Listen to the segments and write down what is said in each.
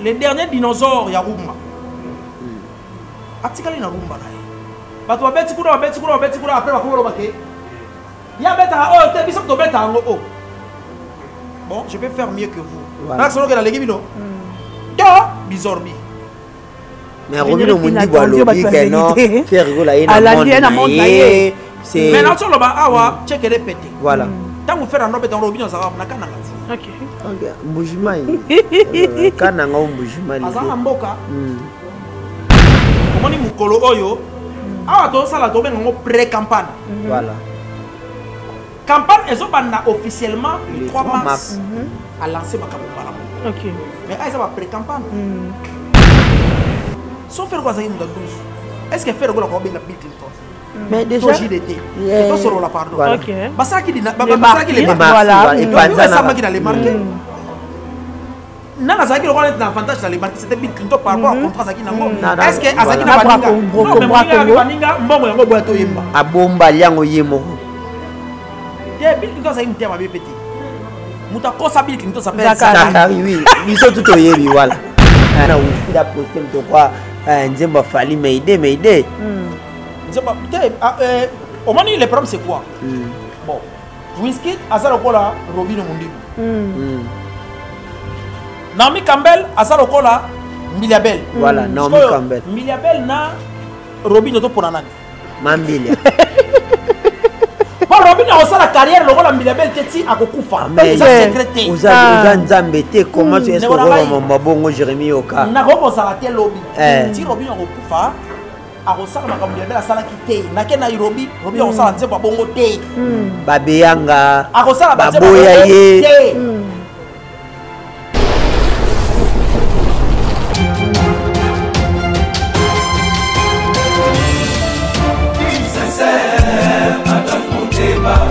les derniers dinosaures ya rumba atikali na rumba na ye bato babeti kuna après bakobolo bake ya beta oh te biso to beta ngo oh bon je peux faire mieux que vous na solo que la legi bino yo bizorbi mais Robino mundi balo bike non faire rigola na monde c'est mais na solo ba awa check les pété voilà tant vous faire un robet dans Robino ça va na kana ngati OK mbujima kana nga mbujima li azanga mboka omoni mukolo oyo awa to sala to bengo pré campagne voilà campagne ezobanda officiellement le 3 mars a lancé makambo malamu OK mais ça va pré campagne sauf faire quoi ça yinda 12 est-ce que faire quoi la benga Bill Clinton mais déjà JDT to solo la pardon OK basaki dina basaki les voilà et puis ça m'a qui dans les marqués nana zaki le rôle d'avantage dans les marqués c'était Bill Clinton par rapport au contrat zaki nango est-ce que azaki na baninga non mais baninga mbongo yango boato yemba abomba liango yemo Bill Clinton zaki mtia mabe petit muta kosa Bill Clinton s'appelle Zakari oui biso tout oyebi voilà ana ufida poster to kwa nzemba fali meide nzemba au moins le problème c'est quoi bon Whisky azalo kola Robino Mundibu Naomi Campbell azalo kola Miliabel voilà Naomi Campbell Miliabel na Robino to pona nani Mambilia bon Robino a aussi la carrière le kola Miliabel teti akokufa ça secrété uza nzambe te comment est-ce que on mabongo Jérémy Yoka na ko ça la tel lobby ti Robino akokufa akosala makambo Miliabel asala kite na ke na Nairobi Robino akosala nzemba bongo te babeyanga akosala baboya ye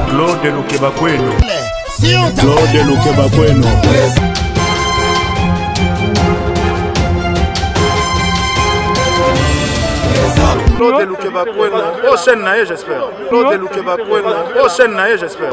Claude Lukeba Kweno. Claude Lukeba Kweno. Claude Lukeba Kweno. Prochaine naïe, j'espère. Claude Lukeba Kweno. Prochaine naïe, j'espère.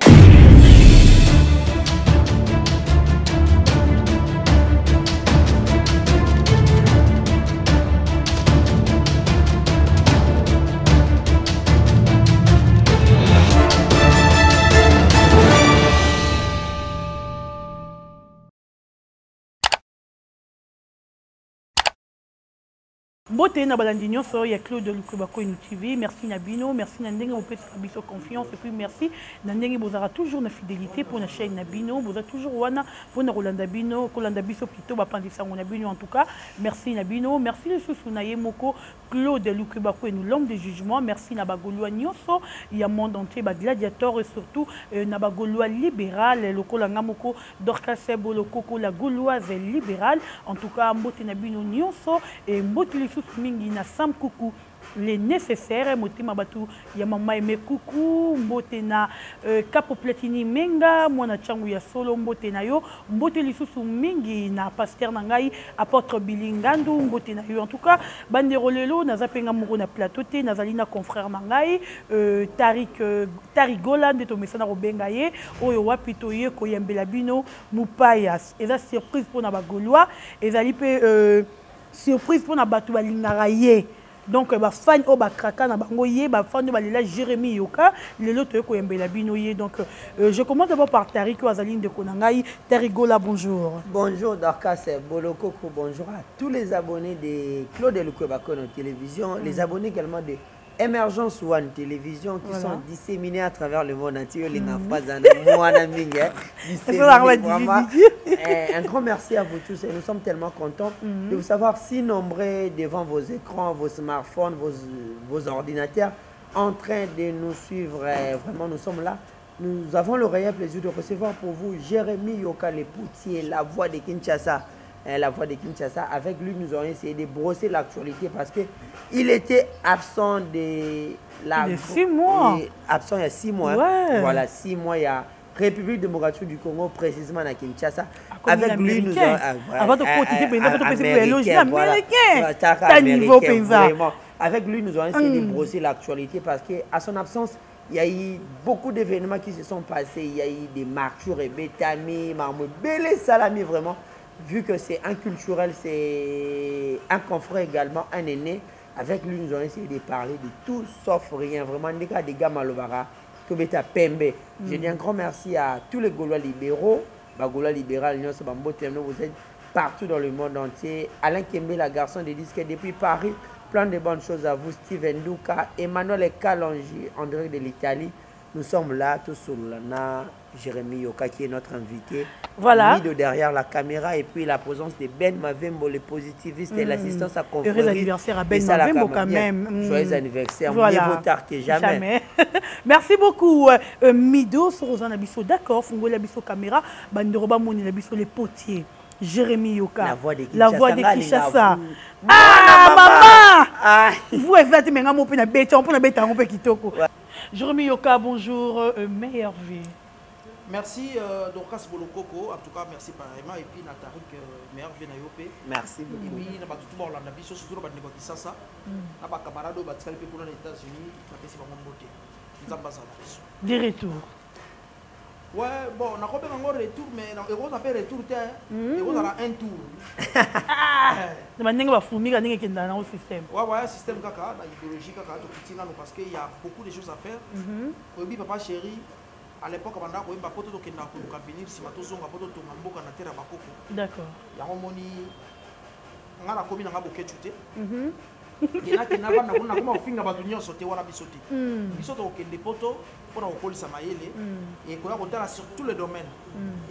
Beauté na balandi nyonso ya Claude Lukeba Kweno TV. Merci Nabino, merci na ndenge vous biso confiance et puis merci na ndenge bozara toujours na fidélité pour la chaîne Nabino, boza toujours wana pour na Rolanda Bino, Kolanda biso plutôt ba pandisa ngona Bino en tout cas. Merci Nabino, merci le sous na yemoko Claude Lukeba Kweno l'homme de jugement, merci na bagolwa nyonso ya monde entier ba gladiateur et surtout na bagolwa libéral le kolanga moko Dorcas Sebo le koko la gauloise libérale. En tout cas mbote na Bino nyonso et mbote mingi na sam kuku les nécessaires motima batu ya mama eme kuku mbote na Capo Platini menga mwana changu ya solo mbote na yo mbote lisusu mingi na pasteur na ngai apôtre Bilingandu mbote na yo en tout cas banderolelo naza penga moko na plateau te nazali na confrère na ngai Tarigola ndeto mesana robenga ye oyo wapi to ye ko yembela bino mupayas eza surprise pour na bagolwa ezali pe surprise pour na batu balingara ye donc ba fan o ba kraka na bango ye ba fan ba lela Jérémy Yoka lelo to ko yembela bino ye donc je commence d'abord par Tariko Azaline de Konangai Tarigola bonjour Dorcas Bolokoko bonjour à tous les abonnés de Claude Lukeba Kweno télévision les abonnés également de Émergence One Télévision qui sont disséminés à travers le monde entier. Un grand merci à vous tous et nous sommes tellement contents de vous savoir si nombreux devant vos écrans, vos smartphones, vos ordinateurs en train de nous suivre. Vraiment, nous sommes là. Nous avons le réel plaisir de recevoir pour vous Jérémy Yoka, le poutier, la voix de Kinshasa. La voix de Kinshasa. Avec lui, nous avons essayé de brosser l'actualité parce qu'il était absent de la... Il y a 6 mois. Absent il y a 6 mois. Ouais. Voilà, 6 mois, il y a République démocratique du Congo, précisément à Kinshasa. Avec lui, nous avons... Avant de continuer, avec lui, nous avons essayé de brosser l'actualité parce qu'à son absence, il y a eu beaucoup d'événements qui se sont passés. Il y a eu des marchures et Bétami, Marmou, Bélé Salami, vraiment. vu que c'est un culturel, c'est un confrère également, un aîné, avec lui, nous allons essayer de parler de tout sauf rien. Vraiment, des gars malobara, Tobeta Pembe. Je dis un grand merci à tous les Gaulois libéraux, Gaulois libéral, vous êtes partout dans le monde entier. Alain Kembe, la garçon des disques depuis Paris, plein de bonnes choses à vous. Steven Duka, Emmanuel Kalonji, en direct de l'Italie. Nous sommes là, tous sur l'ANA, Jérémy Yoka qui est notre invité. Voilà. De derrière la caméra et puis la présence de Ben Mavembo, le positiviste et l'assistance à confrérie. Heureux anniversaire à Ben Mavembo quand même. Joyeux anniversaire, voilà. mieux vaut tard que jamais. Merci beaucoup. Mido, Sorozan Abisso, d'accord, Fungo Labisso Caméra, Bandoroba Moni Labisso, les potiers. Jérémy Yoka, la voix de Kinshasa. Ah, maman! Vous êtes même un peu bête, on peut bête un peu kitoko. Jérémy Yoka, bonjour, meilleure vie. Merci Dorcas Bolokoko, en tout cas merci par Emma et puis Natarik meilleure vie na Yopé. Merci beaucoup. Et puis na ba tout Orlando biso surtout ba neko Kinshasa. Na ba camarade ba tsali pe pour les États-Unis, na pesi ba mbote. Nzamba za biso. Des retours. Ouais, bon, on a combien de retour, mais on a fait retour, et on a un tour. Ouais, ouais, système kaka, la idéologie kaka, parce qu'il y a beaucoup de choses à faire. Oui, papa chéri, à l'époque, on a venir si on a d'accord. Il y a un moni, on a commis dans il y a qui n'a pas comment finir à l'union sauter ou à bisoter. Bisoter au des poteaux pour la police à Maïle et qu'on a sur tous les domaines.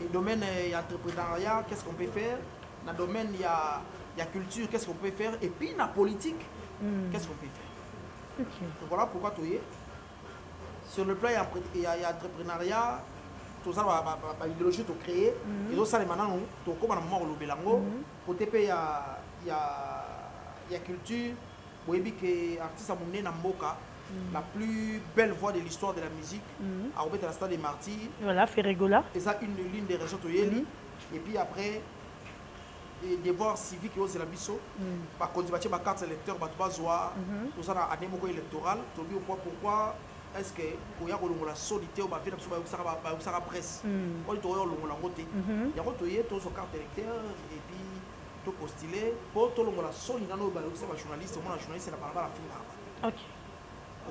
Et domaine entrepreneuriat, qu'est-ce qu'on peut faire? Dans le domaine il y a culture, qu'est-ce qu'on peut faire? Et puis dans la politique, qu'est-ce qu'on peut faire? Donc voilà pourquoi tu es. Sur le plan il y a entrepreneuriat, tout ça va idéologie to créer. Et donc ça les maintenant tu comme un moment au Belango, pour te payer il y a culture. Vous voyez que l'artiste a mené Namboka, la plus belle voix de l'histoire de la musique, à Robert la Stade des Martyrs. Voilà, Ferregola. Et ça, l'une des raisons de Yeli. Et puis après, les devoirs civiques et aussi la biso. Par contre, il y a des cartes électeurs, tout ça, à l'époque électorale. Pourquoi est-ce que il y a la solité ou la presse? On dit qu'il y a une carte électeur et puis tout postulé pour tout le monde la solide dans nos journalistes, on a journaliste la parole à la fin. OK.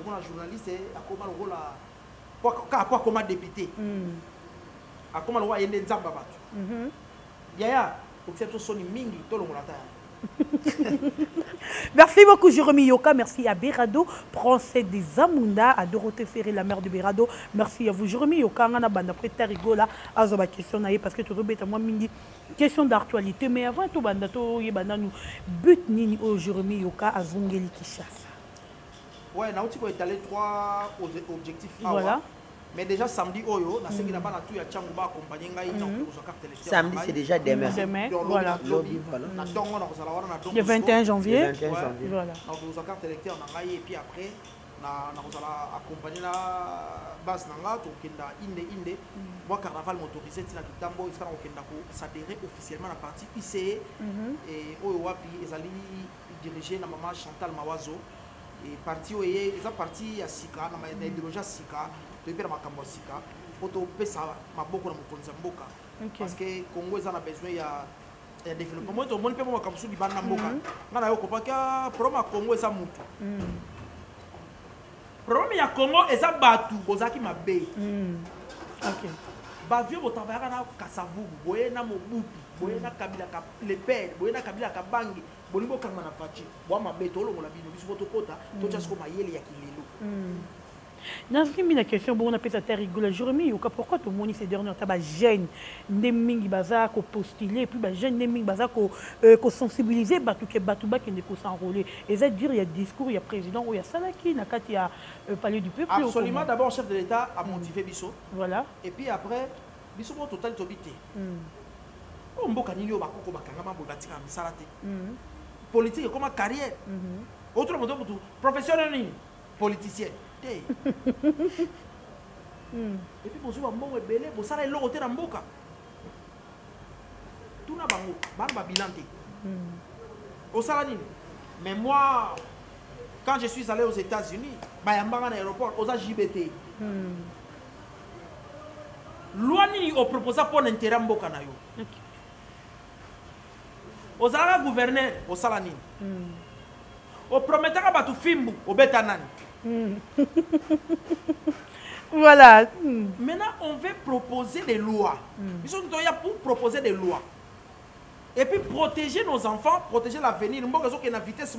On a journaliste à comment le rôle à comment député. À comment le roi est des zamba batu. Yaya, pour que c'est tout soni mingi tout le monde la. Merci beaucoup Jérémy Yoka, merci à Berado, Français des Amunda, à Dorothée Ferré, la mère de Berado. Merci à vous Jérémy Yoka, on a banda prêté rigola, à la question parce que tu rebêtes à moi mingi. Question d'actualité, mais avant tout, nous but nini au Jérémy Yoka à Zongeli Kinshasa. Ouais, nous avons étalé 3 objectifs. Voilà. Mais déjà samedi, Oyo, na sengi na ba na tout ya Tchangouba accompagné ngai na carte électorale. Samedi, c'est déjà demain. Demain, voilà. Na tongo na kozala wana na tongo. Le 21 janvier. Voilà. Donc nous avons carte électorale na ngai et puis après na kozala accompagné na base na nga to kenda inde. Moi carnaval motorisé tina kitambo iska na kenda ko s'adhérer officiellement à la partie ICE et Oyo wapi ezali dirigé na maman Chantal Mawazo et parti oye eza parti ya sika na idéologie sika. Depuis la Macambosika, pour te faire maboko na mokonzi mboka. Parce que Congo a besoin de développement. Moi, tout le monde peut me camper du ban na mboka. Ngana yo comprends que problème Congo eza mutu. Problème ya Congo eza batu bozaki mabe. OK. Ba vieux botavara na Kasavubu, boye na Mobutu, boye na Kabila ka le père, boye na Kabila ka bangi, bolimbo kanga na fachi. Bo mabe to longo la bino biso botokota, to chasko mayele ya kilelo. Dans une question, on appelle ça rigolo. Jérémy Yoka, pourquoi tout le monde ces derniers temps jeune, neming baza ko postuler, puis jeune neming baza ko sensibiliser, batu ke batu ba qui ne ko s'enrôler. Et ça dire il y a discours, il y a président, il y a Salaki, nakati il y a palais du peuple. Absolument. D'abord, chef de l'État a motivé Bisso. Voilà. Et puis après, Bisso au total tobité. On mboka nini yo bakoko bakanga ma bobatika misalate. Politique comme carrière. Autrement dit, professionnel politicien. Et puis bonjour mbongo ebele bosala eloko te na mboka tuna bango bana babilante osala nini. Mais moi quand je suis allé aux États-Unis bayambanga na aéroport oza JBT loi nini oproposa pour intérêt mboka na yo. ozalaka gouverneur osala nini oprometaka bato fimbu obeta nani Voilà. Maintenant, on veut proposer des lois. Ils sont là pour proposer des lois. Et puis protéger nos enfants, protéger l'avenir. Nous avons une vitesse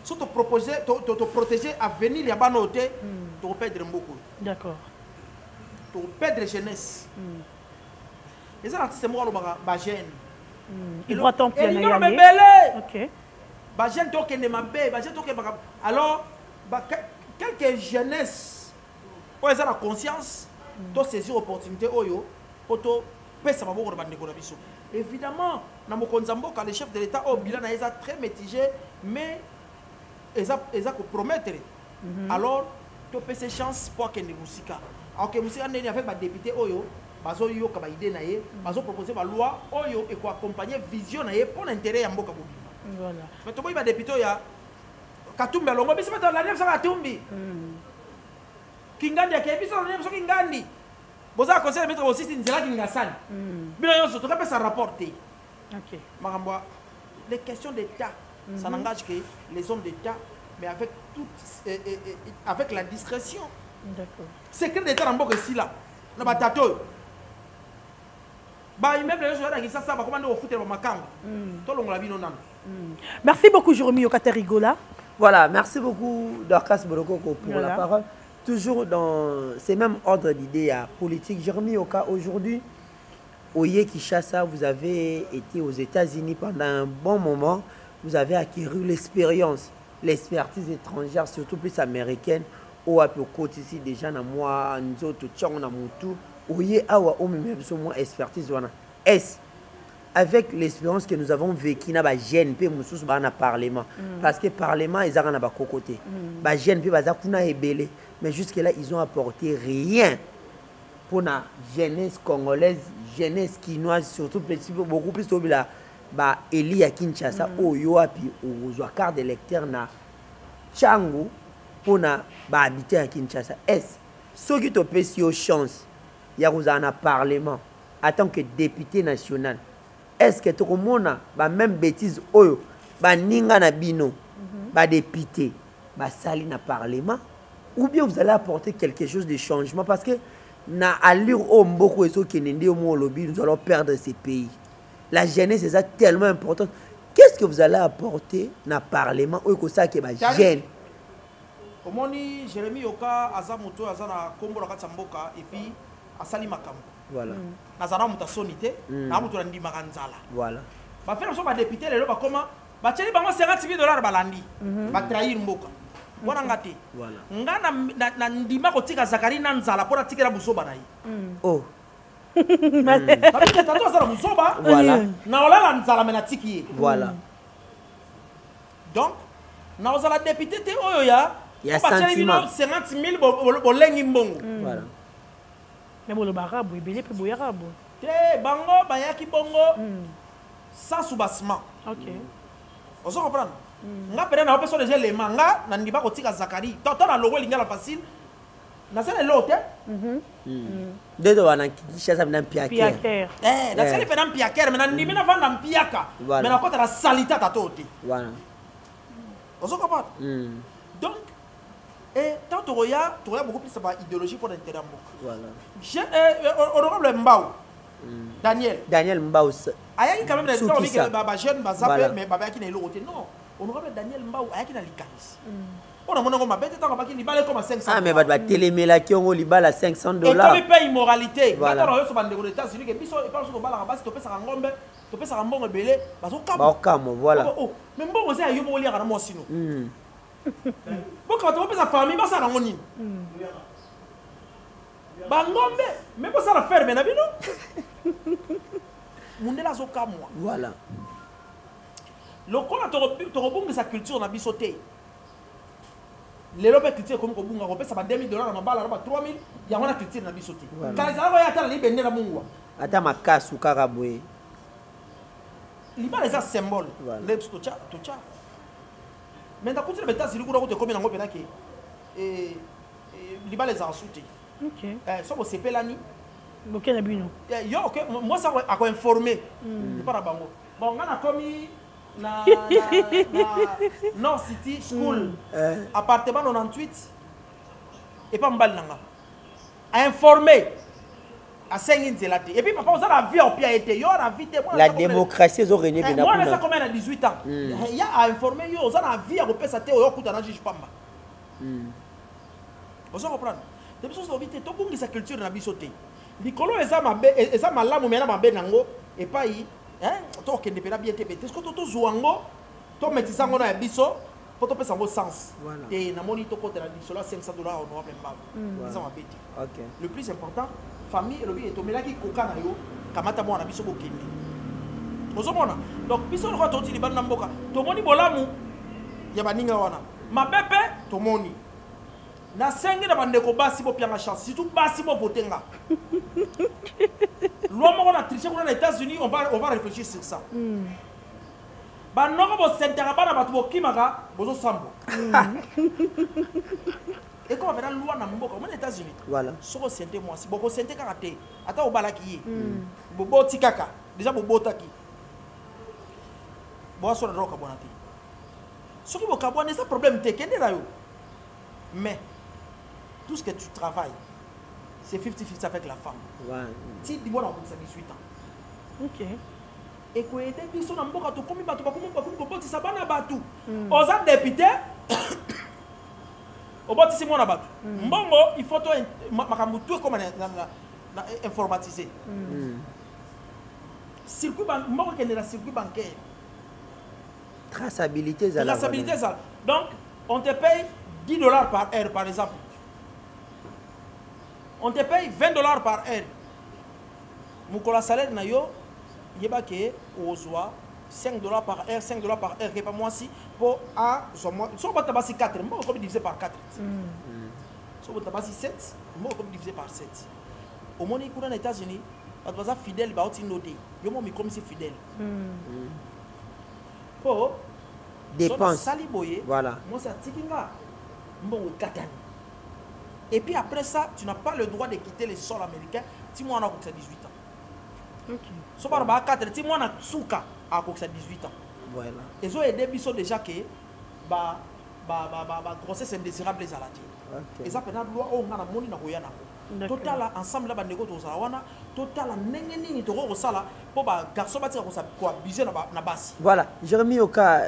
surtout protéger l'avenir, il y a pas noté, tu perdre beaucoup. D'accord. Tu perdre jeunesse. Les artistes, moi, je suis Il doit t'en plaire. Ok. Alors, quelques jeunesses. Pour la conscience, de saisir l'opportunité pour pesa maboko na bandeko na biso. Évidemment, na mokonza mboka le chef de l'État au bilan est très mitigé, mais eza ko promettre. Alors, to pesa chance pour que négocier. Alors que musika ndeni avec ba député oyo, bazo yo ka ba idée na ye, bazo proposer ba loi oyo et ko accompagner vision na ye pour l'intérêt ya mboka bobima. Voilà. Mais to boy ba député ya Katumbi longo biso meta la nefsa Katumbi. Kingandi akebiso na nefsa Kingandi. Boza conseil mettre aussi nzela kingasani. Bino yo surtout ka rapporter. OK. Maramba les questions d'état, ça n'engage que les hommes d'état mais avec avec la discrétion. D'accord. Secret d'état na mboka ici là. Na batato. Ba immeuble yo na kisa ça ba komanda au foutre ba makanga. To longola bino nana. Merci beaucoup Jérôme Yokata-Rigola. Voilà, merci beaucoup Dorcas Bolokoko pour la parole. Toujours dans ces mêmes ordres d'idées politiques. Jérôme Yoka, aujourd'hui, au Kinshasa, vous avez été aux États-Unis pendant un bon moment. Vous avez acquis l'expérience, l'expertise étrangère, surtout plus américaine. Au côté ici déjà, na moi, nous autres, na mutu. Oye awa o même moins expertise wana. Est avec l'expérience que nous avons vécu na ba GNP mususu ba na parlement parce que parlement ils ont na ba kokoté. Ba GNP baza kuna ebele mais jusque là ils ont apporté rien pour la jeunesse congolaise, jeunesse quinoise surtout beaucoup plus obila ba Eli à Kinshasa oyo api ozwa carte d'électeur na Changu pour na ba habiter à Kinshasa. Est ce qui te pèse yo chance il y a un parlement en tant que député national. Est-ce que tout le monde a même bêtise oyo ba ninga na bino ba député ba sali na parlement ou bien vous allez apporter quelque chose de changement parce que na allure au mboko eso kenende au mo lobby nous allons perdre ces pays. La jeunesse est tellement importante. Qu'est-ce que vous allez apporter na parlement oyo ko ça ke ba jeune Omoni Jérémy Yoka azamoto azana kombo la katsamboka et puis asali makambo. Voilà. Nazana mutasonité, na mutu na ndima kanzala. Voilà. Ba faire so ba député lelo ba koma ba tcheli bango $50 balandi. Ba trahir mboka. Wana ngati. Voilà. Ngana na ndima kotika Zakari na nzala pona tikela busoba na yi. Oh. Parce que tato azala busoba. Voilà. Na olala nzala mena tiki. Voilà. Donc na ozala député te oyo ya. Il y a sentiment. 50 000 bolengi mbongo. Voilà. Mais bon, le barabu, il est plus arabe. Bango, bayaki bongo, sans soubassement. Ok. Vous comprenez? Nga pere na opeso déjà les manga, na ndiba kotika Zakari. Toto na logo lingala facile. Na sele lote. Dedo wana Kinshasa na Piaker. Na sele pena Piaker, mais na ndimi na vanda Piaka. Mais na kota la salita tatote. Voilà. Vous comprenez? Donc, et tant tu regardes beaucoup plus sur l'idéologie pour l'intérêt. Voilà. Honorable Mbao, Daniel Mbao. Il y a quand même des gens qui sont jeunes, mais qui sont l'autre. Non, honorable Daniel Mbao, il y a qui sont l'Icaris. On a mon bête, il y a comme 500. Ah, mais il y a des téléméla qui ont libéré à $500. Et comme il paye immoralité, quand on a sur les États-Unis, il y a sur la base, tu peux faire un gombe, tu peux faire un bon belé, voilà. Mais bon, on sait à Yobo lire à moi sinon. Pourquoi tu peux sa famille, ça la monine. Bangombe, mais pas ça la ferme, n'a bino. Mundela zoka moi. Voilà. Le qu'on a te sa culture na bisoté. Les lobes culture comme ko bunga ko ça va $2,000 na bala na 3,000, ya wana culture na bisoté. Quand ça va ya tala libende na mungwa. Ata makasu karabwe. Liba les a symbole. Les tocha. Mais dans le cas où vous avez un peu et liba les a sauté. Ok. Ça vous CP l'année. Ok, na bino. Moi ça a informé. Pas bango. Bon, on a commis na North City School, appartement 98, et pas m'bal nanga. Informé à 5 ans, et puis papa, on a la vie au pied été, la vie la démocratie, ils ont régné bien. Moi, ça combien à 18 ans. Il y a informé, on a la vie à repérer sa tête, on a juge pas. Vous comprenez? Les personnes ont évité tout pour sa culture na bisoté. Nicolo eza malamu mena mabe nango et pas yi hein to ke ndepela bien te bete. Est-ce que to zuango to metisa ngo na biso pour to pesa ngo sens. Et na moni to côté la bisola $500 au noir même pas. Ça m'a bête. OK. Le plus important, famille le bi et to melaki koka na yo kamata mwana biso ko kende. Ozomona. Donc biso le to ti libana mboka. To moni bolamu ya baninga wana. Mabepe to moni. Na sengi na bandeko basi bo pianga chance surtout basi bo votenga. Loi moko na tricher kuna na États-Unis on va réfléchir sur ça. Ba noko bo sentera bana batu bo kimaka bozo sambo. Et quand on va dans loi na mboka aux États-Unis. Voilà. Soko senté moi si boko senté karaté ata obalaki yi. Bobo tikaka déjà bobo taki. Bo so na roka bonati. Soki bo kabone ça problème te kende la yo. Mais tout ce que tu travailles, c'est 50-50 avec la femme. Ouais. Si tu vois, on a 18 ans. Ok. Et quand tu es dans le monde, tu as combien de temps tu as battu. Aux ans députés, au bord de ce monde, il faut tout comme informatiser. Circuit bancaire. Traçabilité. Traçabilité. Donc, on te paye $10 par heure, par exemple. On te paye $20 par heure. Mon salaire na yo, yeba ke ozwa $5 par heure, $5 par heure, que pas moi si pour a so ba tabasi 4, moi comme divisé par 4. So ba tabasi 7, moi comme divisé par 7. Au monde kuna aux États-Unis, ba baza fidèle ba oti noté. Yo mo mi comme si fidèle. Pour dépense. Sali boye. Voilà. Moi c'est tikinga. Et puis après ça, tu n'as pas le droit de quitter le sol américain si moi on a 18 ans. Ok. Si on a 4, si moi on a souka à 18 ans. Voilà. Ils ont aidé biso déjà que ba grossesse indésirable les alati. Ok. Et ça pendant loi on a moni na koyana. Total ensemble là ba négo to zawana, total nengeni ni to ko sala pour ba garçon ba tira ko abuser na basi. Voilà, Jérémy Yoka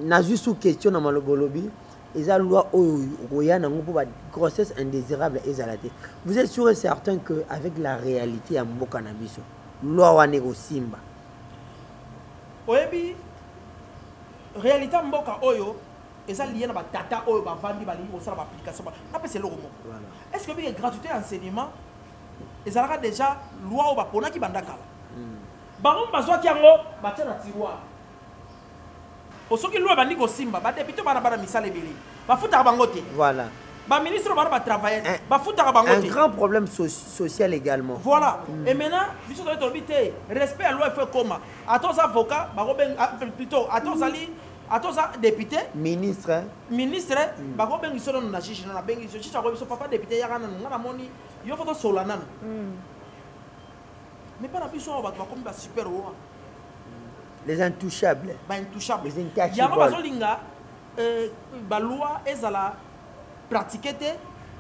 na juste sous question na malobolobi. Et la loi pour la grossesse indésirable et zalate. Vous êtes sûr et certain qu'avec la réalité à Mbokanabiso, loi wa négosimba. Oyebi réalité Mboka Oyo, et ça lié à la data Oyo, ba vandi ba lié au ça l'application. Après c'est le roman. Est-ce que bien gratuité enseignement, et ça aura déjà loi ou ba pona qui bandakala. Baron bazwa kiango ba tena tiroir. Pour ceux qui l'ont bandi go simba, ba député ba na ba misale beli. Ba futa bangote. Voilà. Ba ministre ba travailler. Ba futa bangote. Un grand problème social également. Voilà. Et maintenant, biso doit être respect à loi fait comment. À tous avocats, ba plutôt à tous ali, à tous député, ministre, ba go ben iso na juge na ben iso chicha go biso papa député ya kana na moni, yo photo solana. Mais pas la biso ba comme ba super roi. Les intouchables. Les intouchables. Les intouchables. Il y a pas besoin la loi est à la pratiquer,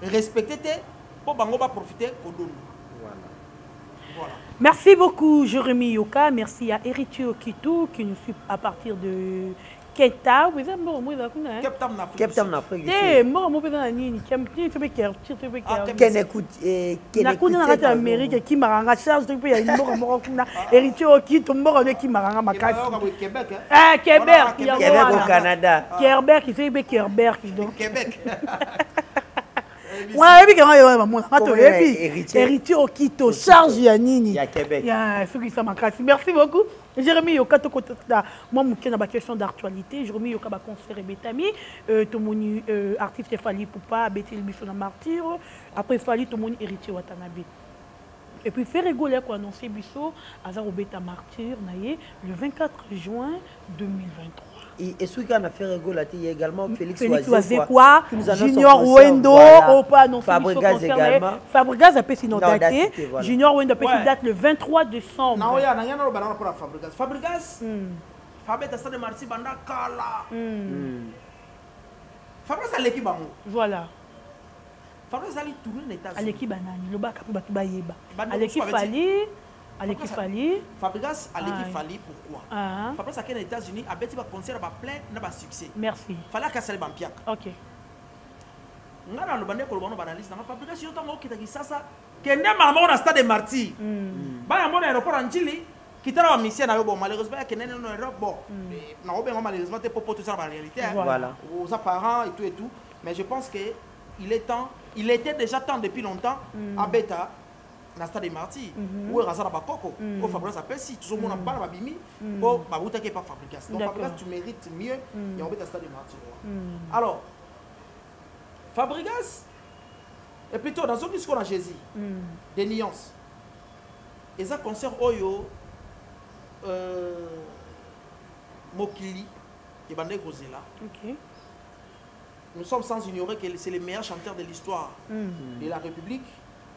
respecter pour bango ba profiter pour nous. Voilà. Merci beaucoup Jérémy Yoka, merci à Héritier Okitou qui nous suit à partir de Cape Town. Vous êtes bon, Cape Town Afrique. Eh, moi moi dans nini, qui écoute Amérique qui maranga charge depuis il y a moi Héritier Okitou moi qui maranga makasi. Ah, Québec au Canada. Québec qui fait Québec donc. Québec. Ouais, et puis quand il y a héritier Okito charge ya nini. Il y a Québec. Il y a ceux qui sont makasi. Merci beaucoup. Jérémy Yoka to kota moi mouké na ba question d'actualité. Jérémy Yoka ba concert Betami, to moni artiste Fali Poupa, Betel Biso na martyr. Après Fali to moni héritier Watanabe. Et puis Ferrego là ko annoncer Biso Azaro Beta martyr naie le 24 juin 2023. Et celui qui en a fait rigoler, il y a également Félix Oazekwa, Junior Wendo, Opa, non, Fabregas également. Fabregas a fait sinon daté. Junior Wendo a fait date le 23 décembre. Non, il y a un banana pour Fabregas. Fabregas, Fabregas a de Marti Banda Kala. Fabregas a l'équipe bango. Voilà. Fabregas a tourné les États-Unis. À l'équipe banane, le bac a pu battre. À l'équipe Fali. À l'équipe Fali. Fabregas à l'équipe Fali, pourquoi? Fabregas a été aux États-Unis, a bâti un concert plein de succès. Merci. Fallait qu'à saler Bampiak. Ok. Nous avons le banaliste. Fabregas, il y a un qui a ça. Qui est dans le stade de Marty. Il y a un aéroport en Chili qui est en mission. Malheureusement, il y a un aéroport. Malheureusement, il pour tout ça la réalité. Voilà. Aux apparents et tout. Mais je pense qu'il est temps. Il était déjà temps depuis longtemps à Beta. Dans le stade de Marty, où est Razara Bakoko, où Fabregas appelle si tout le monde parle à Bimi, où Barouta qui est pas Fabregas. Donc Fabregas, tu mérites mieux, et on va dans le stade de Marty. Alors, Fabregas, et plutôt dans ce discours à Jésus, des nuances. Et ça concerne Oyo, Mokili, et Bandé Gozela. Nous sommes sans ignorer que c'est le meilleur chanteur de l'histoire de la République.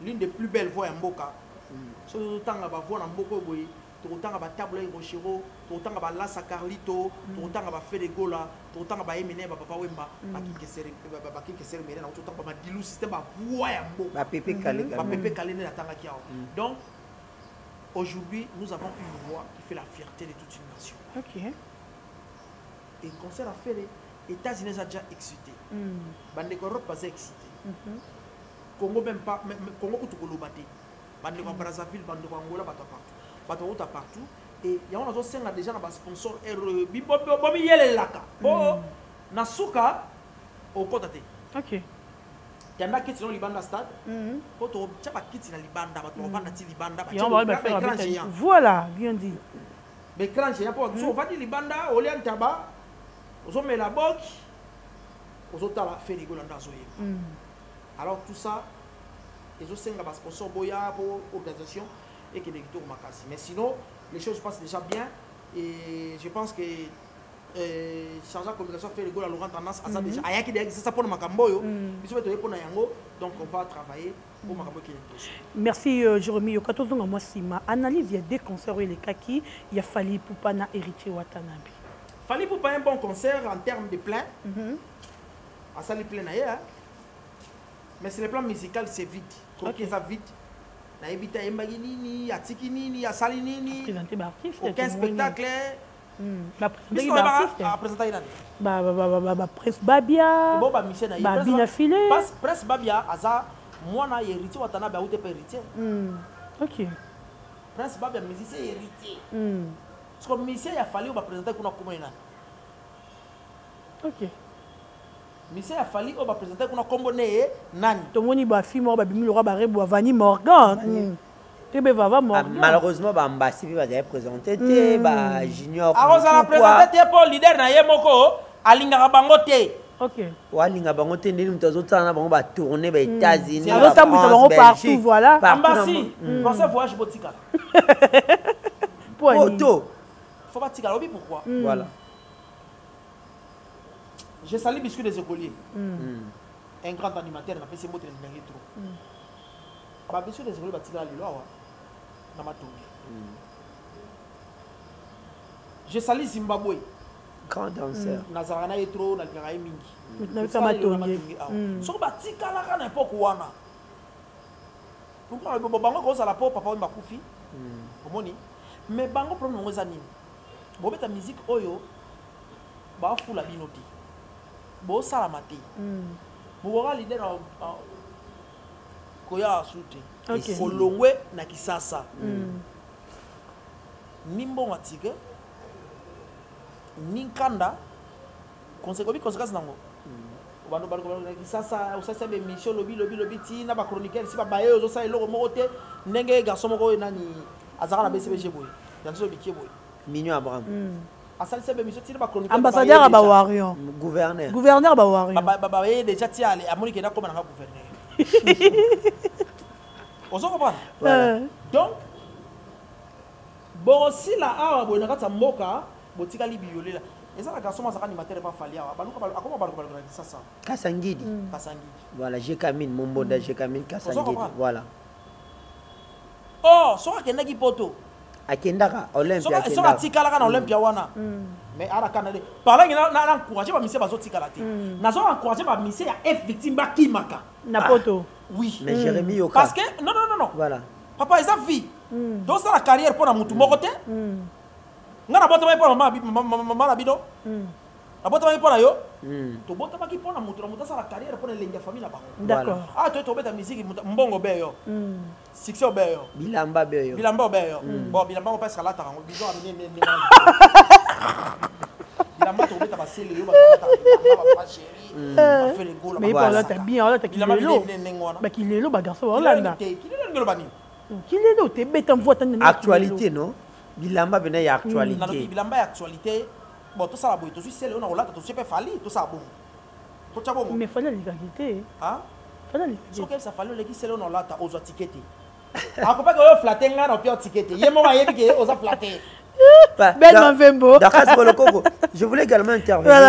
L'une des plus belles voix en Mboka. Si vous avez une voix en Mboka, vous avez une table de Rochero, vous avez une Lassa Carlito, vous avez une Fede Gola, vous avez une Emine, Papa Wemba, vous avez un système de voix en Mboka. Pépé Kalé. Donc, aujourd'hui, nous avons une voix qui fait la fierté de toute une nation. Et le concert a fait les États-Unis ont déjà excité. Bandeko Europe pas excité. Congo même pas, Congo tout le batté. Bandeko Brazzaville, Bandeko Angola, partout. Partout. Et il y a un autre déjà dans sponsor RE. Bobi yele laka. Bon, Nasuka au côté. Ok. Il y en a qui sont dans Libanda stade. Quand on tient pas qui sont dans Libanda, on va dans Libanda. Voilà, bien dit. Mais quand j'ai un peu, on va dire Libanda, Olian Taba, on met la boque, on a fait des golanda zoé. Alors tout ça, les autres sont sponsors boya pour l'organisation et qui est des makasi. Mais sinon, les choses passent déjà bien et je pense que chargé de communication fait le goal à Laurent Tendance à ça déjà. Aya qui c'est ça pour le makamboyo. Donc on va travailler pour makamboyo qui est. Merci Jérémy. Au 14 ans moi Sima analyse il y a des concerts les kaki il y a Fally Ipupa na héritier Watanabe. Fally Ipupa un bon concert en termes de plein. À ça les plein ailleurs. Mais sur le plan musical, c'est vite. Croquer ça vite. Na ebita embagi nini, atiki nini, asali nini. Présenter l'artiste. Aucun spectacle. Présenter Prince Babia. Babina Filé. Prince Babia, aza moi na héritier Watanabe a outé pas héritier. Ok. Prince Babia musicien héritier. Parce que musicien il a fallu présenter qu'on a comment il a. Ok. Monsieur a fallu on va présenter qu'on a combiné nani. Tout le monde va filmer va bimi le roi barre bois Vani Morgan. Malheureusement Mbassi va déjà présenter Junior. Ah on a présenté pour leader na yemoko alinga bangote. OK. Wa alinga bangote ndini mutazotsana na bango ba tourner ba États-Unis. Alors ça bango partout voilà. Mbassi, pensez voyage botika. Photo. Faut pas tika lobi pourquoi? Voilà. Je salue Biscuit des écoliers. Un grand animateur, on a fait ses mots de trop. Biscuit des écoliers, il va tirer à je salue Zimbabwe. Grand danseur. Nazarana est trop, Nazarana est mingi. So batika la kana n'importe quoi. Pourquoi bango ko sala po papa mba kufi? Omoni. Mais bango problème ngo zanini. Bo beta musique oyo ba fula binoti. Bo salamati. Mugora leader koya asute. Kolongwe na Kisasa. Nimbo matige. Ninkanda. Conséquence nango. Bando na Kisasa usasa be mission lobby ti na ba chroniqueur si ba baye ozo sa eloko moko te ndenge garçon moko nani azaka na BCBG boy. Dans ce bikie boy. Mignon Abraham. Asali se be mission ti na ba chroniqueur. Ambassadeur ba Warion. Gouverneur ba Warion. Ba déjà ti ale amoni ke na comme na gouverneur. Ozo comprendre? Donc bon si la awa boy na kata mboka botikali biolé là et ça la garçon ça animateur pas fallir baluka akoma baluka ça Kasangidi. Voilà, j'ai Kamine Momboda, j'ai Kamine Kasangidi. Voilà. Oh, so akenda ki poto. Akendaka Olympia. So atikala kana Olympia wana. Mais ara kana de. Parla na encourager ba mise bazo tikala te. Na so encourager ba mise ya F victime ba kimaka. Na poto. Oui. Mais Jérémy Yoka. Parce que non. Voilà. Papa ils ont vie. Donc ça la carrière pour na mutu moko te. Ngana bota mai pour mama la bido. La bota mai pour yo. To bota ba ki pour na mutu ça la carrière pour lenga famille là-bas. D'accord. Ah to beta musique mbongo beyo. Succès beyo. Bilamba beyo. Bon bilamba on passe à la tarango bison amener bilamba to beta ba sele yo ba ba chérie. Ba fait les goals. Mais pour là t'as bien là t'as kilelo. Ba kilelo ba garçon Hollande. Kilelo bani. Kilelo te beta voix tan. Actualité non? Bilamba bena ya actualité. Bilamba ya actualité. Bon tout ça la boy, tout ça c'est on a Hollande, tout ça peut fallir, tout ça bon. Tout ça bon. Mais fallait l'égalité. Hein? Fallait l'égalité. So que ça fallait les qui c'est on a Hollande aux tickets. Ako pas que flatter nga na pio ticket. Yemo ba yebi ke oza flatter. Bellement Vembo. Je voulais également intervenir à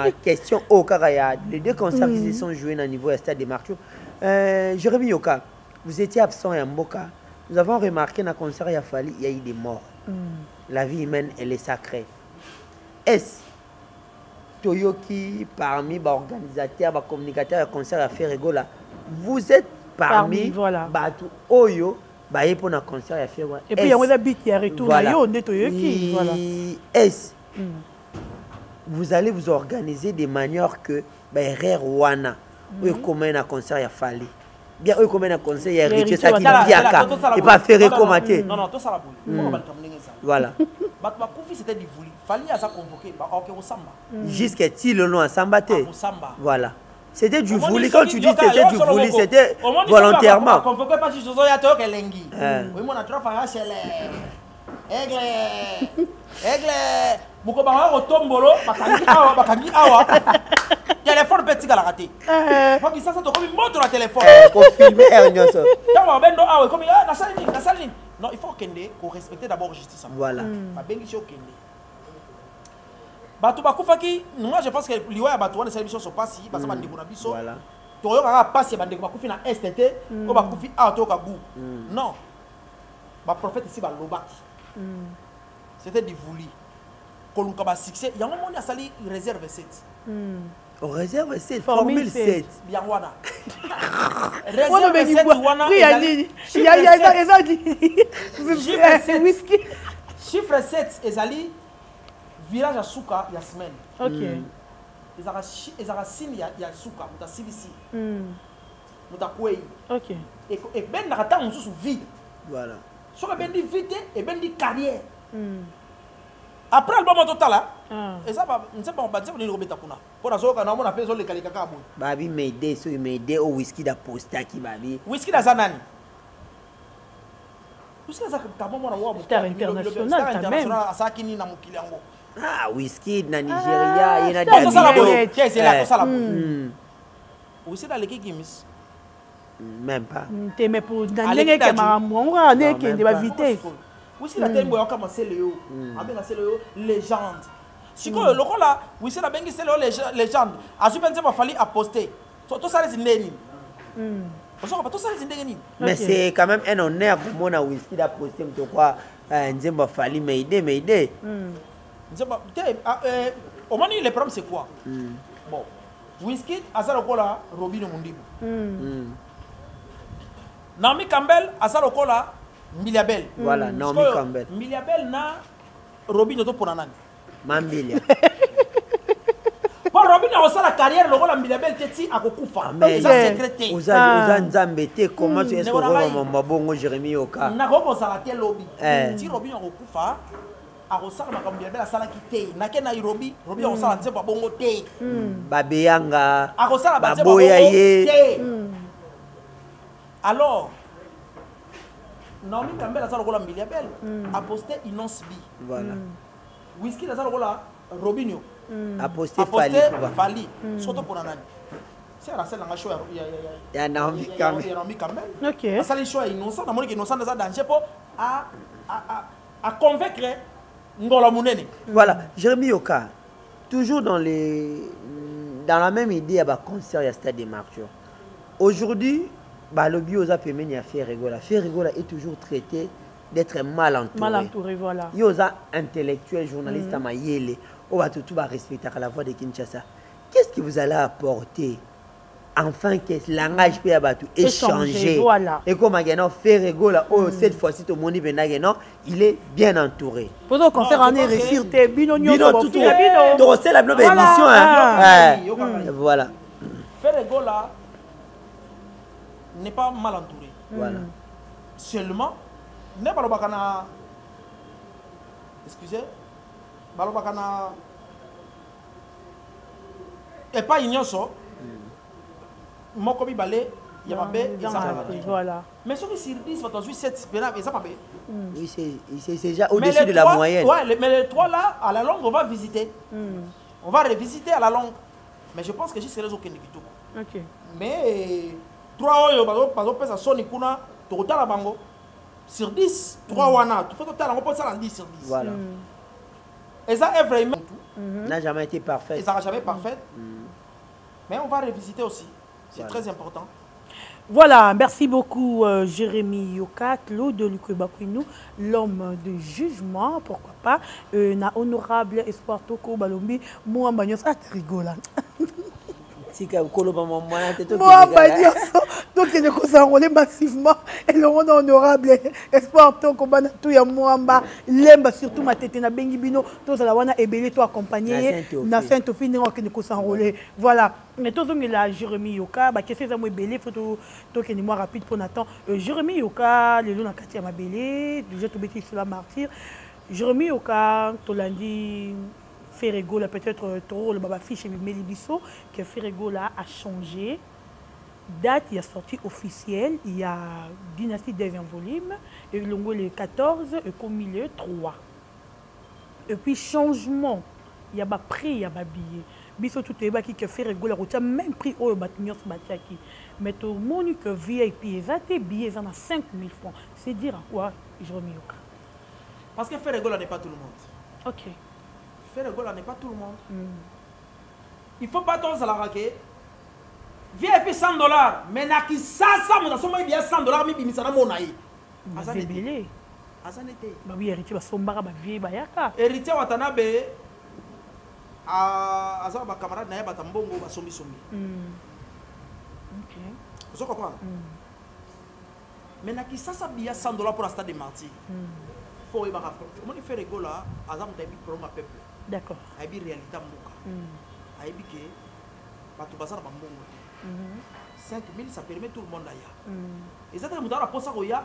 la question au Karaya. Les deux concerts qui se sont joués au niveau du stade de Marchou. Jérémy Yoka, vous étiez absent à Mboka. Nous avons remarqué dans le concert il y a eu des morts. La vie humaine, elle est sacrée. Est-ce Toyoki, parmi les organisateurs, les communicateurs du concert à Ferregola, vous êtes parmi voilà. Oyo, pour un concert à Ferregola. Et puis il y a un habit qui a retourné Toyoki. Voilà. Est-ce vous allez vous organiser de manière que Rwana, comment un concert à Fali. Bien, eux, comme un conseil, il y a Richard Saki Diaka et pas faire recommander. Non, tout ça la boule. Voilà. C'était du voulu. Fallait à ça convoquer. Au Samba. Jusqu'à-t-il le nom à Sambate. Voilà. C'était du voulu. Quand tu dis c'était du voulu, c'était volontairement. Convoqué pas juste aux yato que lengi. Oui, mon atro fara chez les. Aigle. Beaucoup de tombolo. Bakangi awa. Téléphone petit à la raté. Faut qu'il s'en sorte comme une montre à téléphone. Pour filmer Ernyoso. Comme na saline. Non, il faut qu'on respecte d'abord la justice. Voilà. Ba bengi sio kende. Batu bakufaki, moi je pense que liwa ya batu wana service so passe, basa ba ndeko na biso. Voilà. To yo ka passe ba ndeko bakufi na STT, ko bakufi auto ka bu. Non. Ba prophète ici ba lobaki. C'était du voulu. Kolunka ba succès, yango moni asali réserve 7. Réserve 7, formule 7. Bien wana. Réserve 7 wana. Chiffre 7 ezali village à Souka il y a semaine. OK. Ezara signe ya Souka, muta CBC. Muta kwei. OK. Et ben na kata mususu vie. Voilà. Soka ben di vie et ben di carrière. Après le moment total là. Et ça va, ne sais pas on va dire ni robeta kuna. Pour la soka na mona peso le kalika ka boy. Babi m'aider so m'aider au whisky da posta ki babi. Whisky da zanani. Whisky da kama mwana wa star international quand même. Asaki ni na mukili yango. Ah, whisky na Nigeria, il y a des vidéos. Qu'est-ce que c'est là Whisky da leki gimis. Même pas. T'es mais pour dans les caméras on va aller qui de vitesse. Whisky la tembo ya commencer Léo. Abenga c'est Léo légende. Siko le lokola Whisky la bengi c'est Léo légende. Azu pense pas fallu à poster. Tout ça les ndeni. Tout ça les ndeni. Mais c'est quand même un honneur pour mon Whisky da poster de quoi Nzemba fallu m'aider. Au moins le problème c'est quoi? Bon. Whisky asa lokola Robino Mundibu. Naomi Campbell asa lokola Miliabel. Voilà, Naomi Campbell. Miliabel na Robin to pour nani? Mambilia. Bon, Robin a aussi la carrière, le rôle de Miliabel Teti a Kokufa. Mais ça secrété. Oza Nzambete, comment tu es-ce que vous m'abongo Jérémy Yoka? Na ko ça la lobby. Si Robin a Kokufa, a rosala na Miliabel a sala kité. Na ke na Robin a rosala nzemba bongo té. Babeyanga. A rosala ba nzemba bongo té. Alors Naomi Campbell a ça le rôle de Miliabel a posté Inonce B. Voilà. Whisky a ça le rôle de Robinho. A posté Fali. Surtout pour Nanani. C'est la seule dans show il y a Naomi Campbell. OK. Ça les show Innocent, na moni que Innocent dans danger pour à convaincre Ngola Mounene. Voilà, Jérémy Yoka, toujours dans la même idée, il y a un concert, il y a Stade des Martyrs. Aujourd'hui, le bio a permis à faire Rigola. Faire Rigola est toujours traité d'être mal entouré. Mal entouré, voilà. Il y a un intellectuel, journaliste à Mayele, on va tout respecter la voix de Kinshasa. Qu'est-ce que vous allez apporter? Enfin, que le langage peut échanger. Voilà. Et comme faire Rigola, cette fois-ci, tout le monde il est bien entouré. Pour le concert, on est réussir, t'es bino, tout. Donc, c'est la nouvelle émission. Voilà. Faire Rigola n'est pas mal entouré. Voilà. Seulement, n'est pas le bacana. Excusez. Balobakana. Et pas ignoso. Mokobi balé. Yamabe. Voilà. Mais ceux qui sur 10, votre 7 spénables, et ça pas. Oui, c'est déjà au-dessus de la moyenne. Ouais, mais les 3 là, à la longue, on va visiter. On va revisiter à la longue. Mais je pense que j'y serai au Kenekito. Ok. Mais 3 euros, par exemple, ça sonne kuna, tu retournes à Bango. Sur 10, 3 wana, tu fais total, on peut ça 10 sur 10. Voilà. Et ça est vraiment n'a jamais été parfait. Et ça n'a jamais parfait. Mais on va revisiter aussi. C'est très important. Voilà, merci beaucoup Jérémy Yoka, Claude Lukwebakwinou, l'homme de jugement, pourquoi pas, na honorable Espoir Toko Balombi, moi Bagnos, rigolant. Moi Bagnos, donc il est s'enrôler massivement, et le monde honorable Espoir Toko Banatou ya Mwamba, lemba surtout ma tête na bengi bino, tous à la wana ebélé toi accompagné, na Saint-Ophie qui ne s'enrôler. Voilà. Mais tout le monde là, Jérémy Yoka, qu'est-ce que c'est moi belé, faut tout que moi rapide pour Nathan. Jérémy Yoka, les loups na Katia ma belé, déjà tout bêtise sur la martyr. Jérémy Yoka, tout lundi, Ferregola peut-être trop le baba fiche et Mélibisso, que Ferregola a changé. Date, il y a sorti officielle, il y a Dynastie 9e volume, et le 14 et comme milieu 3. Et puis changement, il y a prix, il y a billet. Biso tout est baki que fait rigoler au même prix au batinios batiaki mais tout le monde que VIP exacté billets en a 5 000 francs. C'est dire à quoi Jérémy Yoka? Parce que faire rigoler n'est pas tout le monde. Ok. Faire rigoler n'est pas tout le monde. Il faut pas ton salaire raquer. VIP $100 mais na qui ça mon somme bien $100 mi bimisana monaï. Azanete. Azanete. Bah oui héritier ba sombara ba vie ba yaka. Héritier watanabe azaba ba camarade na yeba tambongo ba sombi. OK. Vous comprenez? Mais na qui ça bien $100 pour la stade de Martyrs. Faut y ba rapport. Mon fait rigolo là, azam tabi pour ma peuple. D'accord. Aibi réalité mboka. Aibi que batu bazara ba mbongo. 5 000 ça permet tout le monde d'ailleurs. Et ça tu la posa koya.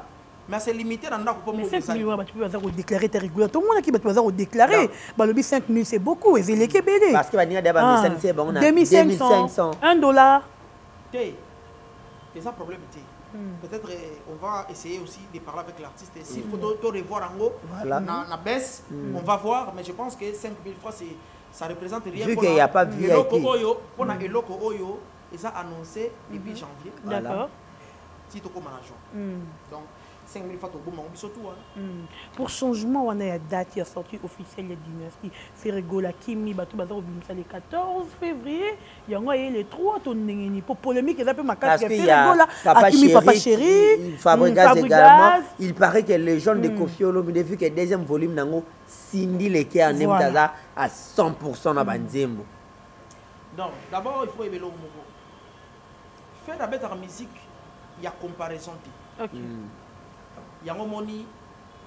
Mais c'est limité dans le mais 5 000 tu peux déclarer tes rigolos. Tout le monde qui va déclarer. Le 5 000 c'est beaucoup. Et c'est les Québécois. Parce que d'abord 2500. $1. C'est ça le problème. Peut-être on va essayer aussi de parler avec l'artiste. S'il faut te revoir en haut, la baisse, on va voir. Mais je pense que 5 000 francs, ça représente rien. Vu qu'il n'y a pas de VIP. Pour la Eloko Oyo, ils ont annoncé depuis janvier. D'accord. Si tu as donc 5 000 francs, tu as surtout. Pour changement, on a une date qui est sortie officielle de Dynastie. Ferregola Kimi, le 14 février. Il y a les 3 tonnes pour polémique. Parce qu'il y a Papa Chéri, Fabregas également. Il paraît que les gens de Kofi Olomide, vu que le deuxième volume, Cindy Leke en Mtaza à 100% dans Banzembo. Donc, d'abord, il faut évaluer le mot. Faire la bête en musique, il y a comparaison. Ok. Il y a un moni,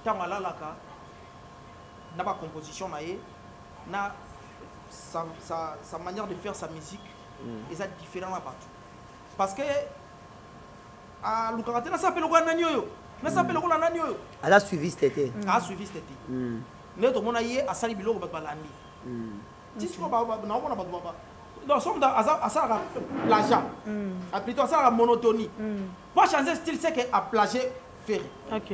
tant à la laka, n'a pas composition, na sa manière de faire sa musique, et ça différent là-bas. Parce que à Lukarate, ça s'appelle le Guanagno. Ça s'appelle le Guanagno. Elle a suivi cet été. Elle a suivi cet été. Mais tout le monde a eu à Sali Bilo ou Balani. Si tu vois, non, on a pas de baba. Dans son l'argent, plutôt à la monotonie. Pour changer style, c'est qu'à plager ferré. Ok.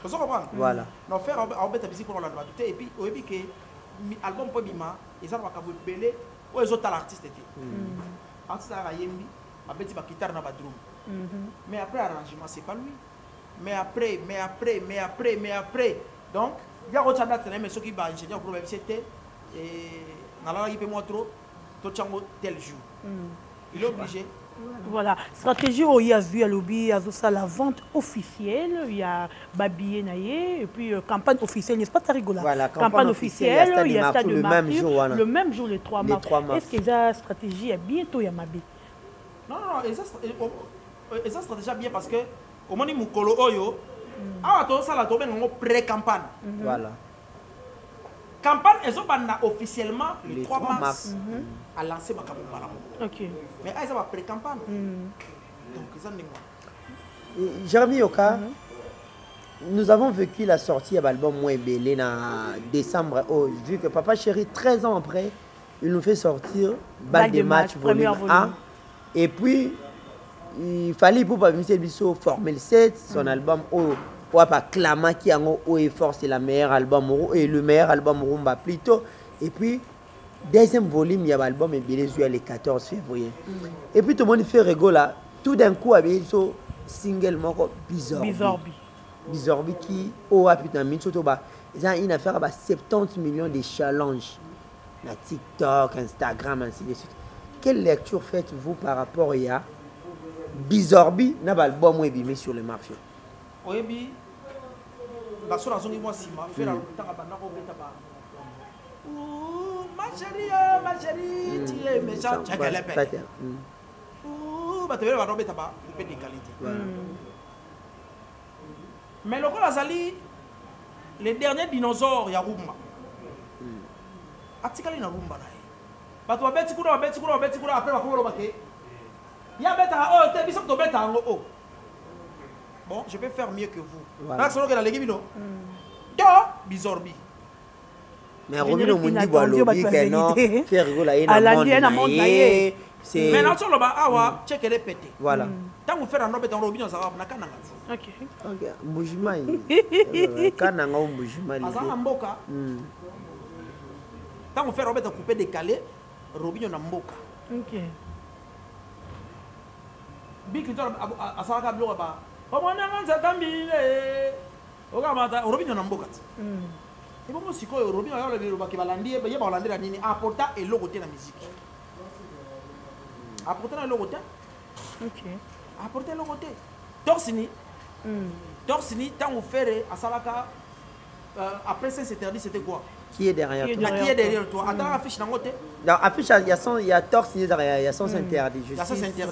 Vous comprenez? Voilà. Donc faire un bête musique pour la droite. Et puis que l'album peut bima, ils ont pas belé ou les autres l'artiste était. Artiste a yembi, a bête ba guitare na ba drum. Mais après arrangement c'est pas lui. Mais après. Donc Il y a autre date, mais ceux qui va ingénieur pour c'était et dans la il moi trop tout tel jour. Il est obligé. Voilà, stratégie où il y a vu à lobby, à ça la vente officielle, il y a Babié Naye, et puis campagne officielle, n'est-ce pas, Tarigola? Voilà, campagne officielle, il y a stade de martyr, le même jour, les 3 mars. Est-ce que la stratégie est bientôt Yamabé? Non, et ça stratégie bien parce que au moment où Mukolo Oyo, ah, tout ça la tombe en pré-campagne. Voilà. Campagne, ils ont officiellement le 3 mars à lancer ma campagne. Ok. Mais ils ont pré-campagne. Donc, ils ont Jérémy Yoka, nous avons vécu la sortie de l'album Moins Belé en décembre. Vu que Papa Chéri, 13 ans après, il nous fait sortir Balle de match volume 1. Et puis, il fallait pour Papa Bisso former le 7, son album Papa Clama qui a effort, c'est le meilleur album et le meilleur album Rumba plutôt. Et puis, deuxième volume, il y a l'album Belé le 14 février. Et puis, tout le monde fait rigolo là. Tout d'un coup, il y a un single Bizorbi qui a putain mis surtout ils ont une affaire à 70 millions de challenges na TikTok, Instagram, ainsi de suite. Quelle lecture faites-vous par rapport à Bizorbi n'a pas l'album mis sur le marché? Oui, la seule raison que moi si ma fait la ma chérie, tu es méchant, tu as qu'à l'épée. Tu vas tomber tabac, un peu de qualité. Mais le cas Azali, les derniers dinosaures, il y a Rumba. Atikali na Rumba. Tu vas bêter après il y a bêta, bon, je peux faire mieux que vous. Voilà. Bizorbi. Mais Romino Mundi Balobi, non, faire rigoler un monde. Mais non, sur le bas, awa, check les pété. Voilà. Tant que vous faites un nom de Robin, ça va pas. Ok. Ok. Mbujimai. Kananga Mbujimai. Azan Mboka. Tant que vous faites un nom coupé décalé, Robin Mboka. Ok. Big Asaka Bloba. Comment on a Gambine? Robin Mboka. Et bon, si Robin a le Roba qui va lander, il va lander la ligne, apporter et logo de la musique. Apporter le logo. Ok. Apporter le logo. Torsini, tant vous faites à Salaka, après ça s'interdit, c'était quoi? Qui est derrière toi? Qui est derrière toi? Attends, affiche dans côté. Dans affiche, il y a Torsini derrière, il y a sans interdit.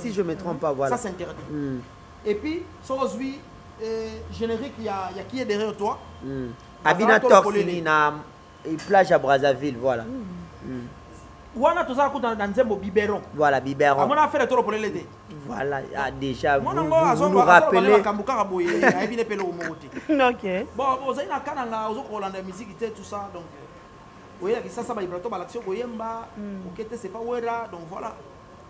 Si je ne me trompe pas, voilà. Ça s'interdit. Et puis, sur Ozui, générique, il y a qui est derrière toi? Abina Torsini, plage à Brazzaville, voilà. Wana tout ça dans Zembo biberon. Voilà, biberon. On a fait le tour pour l'été. Voilà, déjà vous nous rappelez. Ok. Bon, vous avez kananga, vous avez la musique tout ça donc. Oui, ça va Ibrato Balaxio Goyemba, OK, c'est pas Wera donc voilà.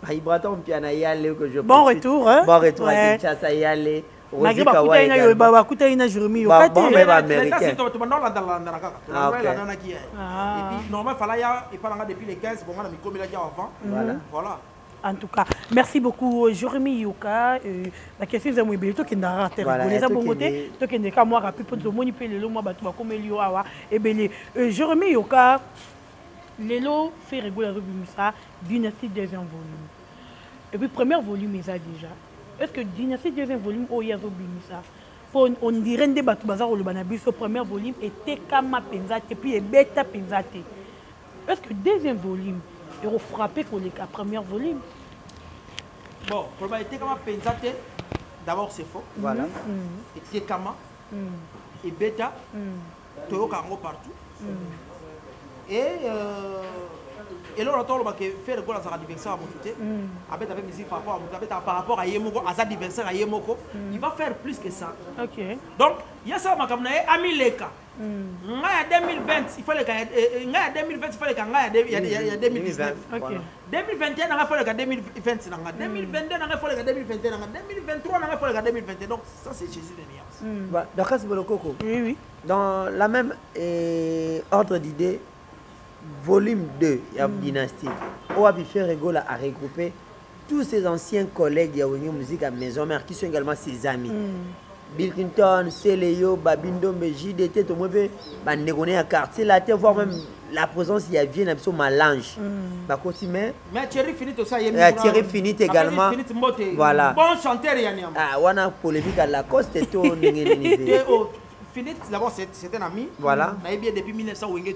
Ibrato Piana Yale que je bon retour hein. Bon retour à Kinshasa Yale. Malgré Bakouta Jurumi au bon même américain. Et puis normalement fallait et pas depuis les 15 bon on a mis comme il a dit avant. Voilà. En tout cas, merci beaucoup Jérémy Yoka. La question est muy toi qui n'a raté. Les abongoté, toi qui n'est qu'à moi rapide pour te manipuler le mois battu comme il y a et belé. Jérémy Yoka, Lelo fait régulièrement ça dynastie deuxième volume. Et puis premier volume est ça déjà. Est-ce que dynastie deuxième volume au Yazo Bimisa on dirait des bateaux bazar au Banabis au premier volume était Kama Penzate puis et Beta Penzate. Est-ce que deuxième volume il faut frapper pour le premier volume? Bon, pour le Kama Penzate d'abord c'est faux. Voilà. Et Kama et Beta Toyo Kango partout. Et là, on va faire le goal à sa adversaire à mon côté. Avec la musique par rapport à Yemoko, à sa adversaire à Yemoko, il va faire plus que ça. Ok. Donc, il y a ça, ma camarade, Amileka. En 2020, il fallait qu'il y ait 2020, il fallait qu'il y ait 2019. Ok. 2021, il fallait qu'il y ait 2020. 2022, il fallait qu'il y ait 2021. 2023, il fallait qu'il y ait 2022. Donc, ça, c'est Jésus de nuance. D'accord, c'est le coco. Oui. Dans la même ordre d'idée, volume 2, il y a une dynastie. On va faire rigolo à regrouper tous ces anciens collègues de la musique à Maison Mère qui sont également ses amis. Bill Clinton, Céléo, Babindo, JDT, tout le monde va à quartier, la terre, voire même la présence, il y a bien un mélange. Mais Thierry Finit aussi, Thierry Finit également. Voilà. Bon chanteur, ah, on a polémique à la coste et tout. Finit, d'abord, c'est un ami. Voilà. Bien depuis 1900, il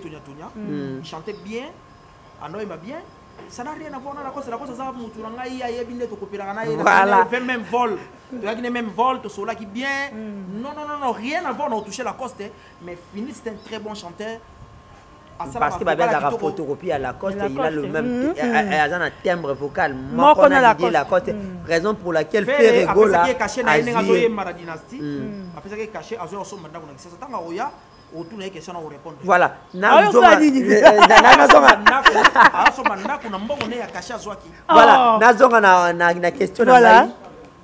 chantait bien, il m'a bien. Ça n'a rien à voir avec la cause. La cause, c'est voilà. Même vol. Tu as même vol, tu as qui bien. Non, rien à voir, on a touché la coste. Mais Finit, c'est un très bon chanteur. Parce qu'il va bien la photocopie à la coste, il a le même un timbre vocal. Moi, on a la coste. Raison pour laquelle Ferrego là. Après ça, il est caché dans la dynastie. Après ça, il est caché à Zola Somanda. C'est ça, autour des questions à répondre. Voilà.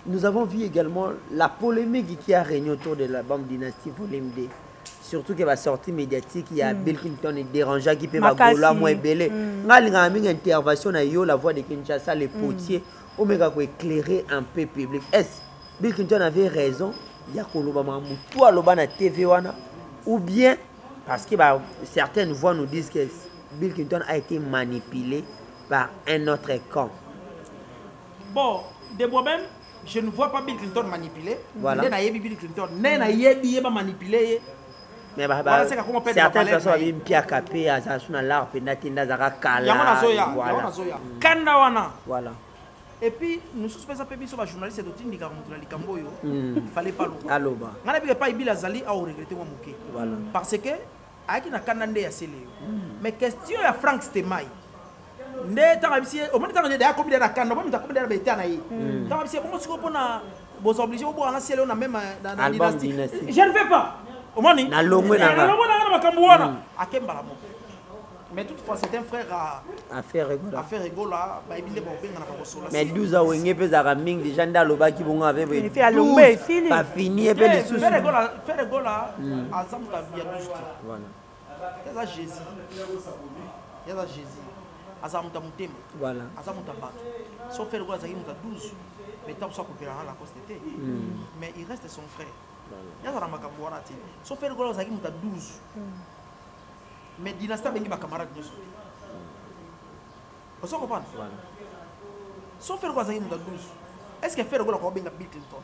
Nous avons vu également la polémique qui a régné autour de l'album Dynastie Volume 2. Surtout qu'il va sortir médiatique, il y a Bill Clinton et dérangeant qui peut va moins belé. Une intervention à la voix de Kinshasa, les potiers, on va éclairer un peu public. Est-ce Bill Clinton avait raison? Il y a toi le TV ou bien parce que certaines voix nous disent que Bill Clinton a été manipulé par un autre camp. Bon, de moi-même, je ne vois pas Bill Clinton manipulé. Voilà. Bill Clinton, il manipulé. Mais certaines personnes ont une pierre capée à l'art, voilà. Et puis, nous sommes pas sur les journalistes de il fallait pas l'oba. On n'a pas Bill Azali à regretter mon mouké. Parce que, avec une canande à Céléo. Mais question à Frank Stemay. Au moins, il y a combien de cannes, il y a combien de bétails. Vous obligez au bout de Céléo, on a même dans dynastie. Je ne veux pas. Au moins, il y a mais toutefois, c'est un frère à faire rigolo. Mais 12 ans, il y a des gens dans le bas qui vont avec. Il fait à l'ombre, fini. Pas fini, et puis les sous. Faire rigolo, à Zamta via juste. Voilà. Il y a Jésus. Il y a Jésus. À Zamta Moutem. Voilà. À Zamta Bat. Sauf faire rigolo, il y a 12. Mais tant que ça, il y a la costité. Mais il reste son frère. Il y a Ramakabuara. Sauf faire rigolo, il y a 12. Mais dynastie bengi ba camarade nyoso. Vous comprenez? Sauf faire quoi ça 12. Est-ce que faire quoi ko benga Bill Clinton?